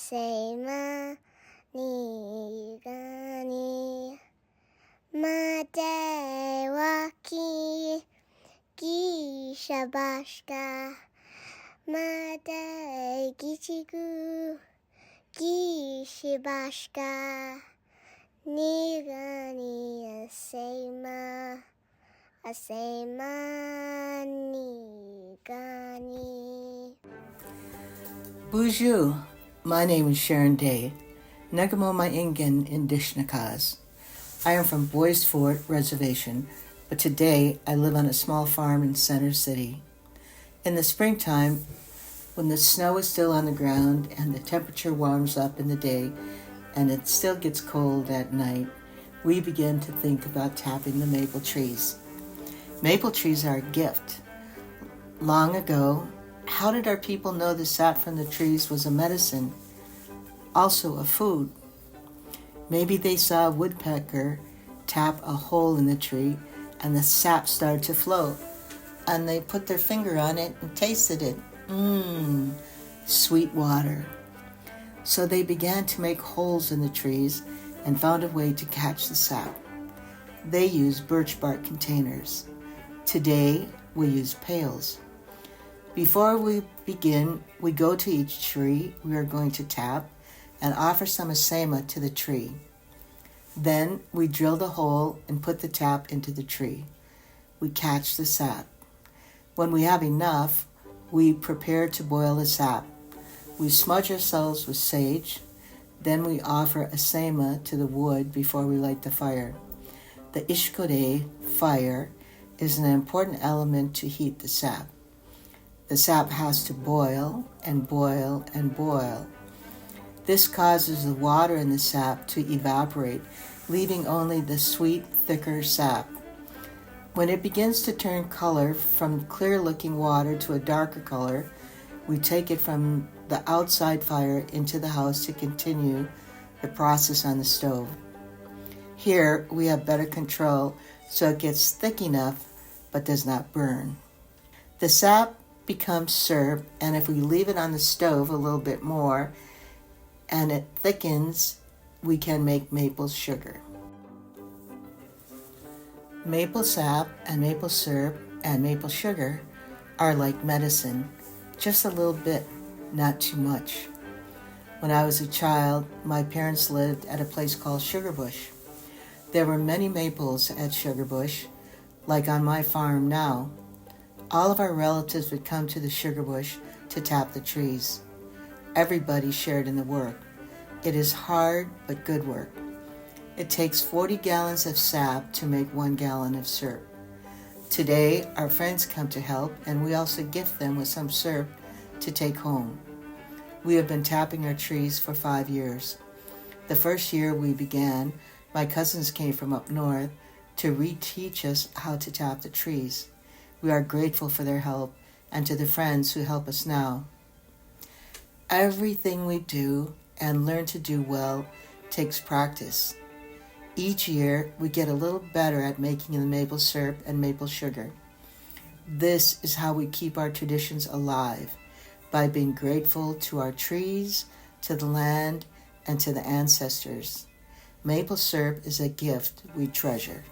say ma ni ga ni ma de wa ki shabashka ma de gichigu gi shibashka ni ga ni say ma ni ga ni. Bonjour, my name is Sharon Day, Nagamo Ingen in Dishnakaz. I am from Boys Fort Reservation, but today I live on a small farm in Center City. In the springtime, when the snow is still on the ground and the temperature warms up in the day and it still gets cold at night, we begin to think about tapping the maple trees. Maple trees are a gift. Long ago, how did our people know the sap from the trees was a medicine, also a food? Maybe they saw a woodpecker tap a hole in the tree and the sap started to flow, and they put their finger on it and tasted it. Sweet water. So they began to make holes in the trees and found a way to catch the sap. They used birch bark containers. Today, we use pails. Before we begin, we go to each tree we are going to tap and offer some asema to the tree. Then we drill the hole and put the tap into the tree. We catch the sap. When we have enough, we prepare to boil the sap. We smudge ourselves with sage. Then we offer asema to the wood before we light the fire. The ishkode, fire, is an important element to heat the sap. The sap has to boil and boil and boil. This causes the water in the sap to evaporate, leaving only the sweet, thicker sap. When it begins to turn color from clear-looking water to a darker color, we take it from the outside fire into the house to continue the process on the stove. Here, we have better control so it gets thick enough but does not burn. The sap becomes syrup, and if we leave it on the stove a little bit more and it thickens, we can make maple sugar. Maple sap and maple syrup and maple sugar are like medicine, just a little bit, not too much. When I was a child, my parents lived at a place called Sugarbush. There were many maples at Sugarbush, like on my farm now. All of our relatives would come to the Sugarbush to tap the trees. Everybody shared in the work. It is hard but good work. It takes 40 gallons of sap to make 1 gallon of syrup. Today, our friends come to help, and we also gift them with some syrup to take home. We have been tapping our trees for 5 years. The first year we began, my cousins came from up north to reteach us how to tap the trees. We are grateful for their help and to the friends who help us now. Everything we do and learn to do well takes practice. Each year, we get a little better at making the maple syrup and maple sugar. This is how we keep our traditions alive, by being grateful to our trees, to the land, and to the ancestors. Maple syrup is a gift we treasure.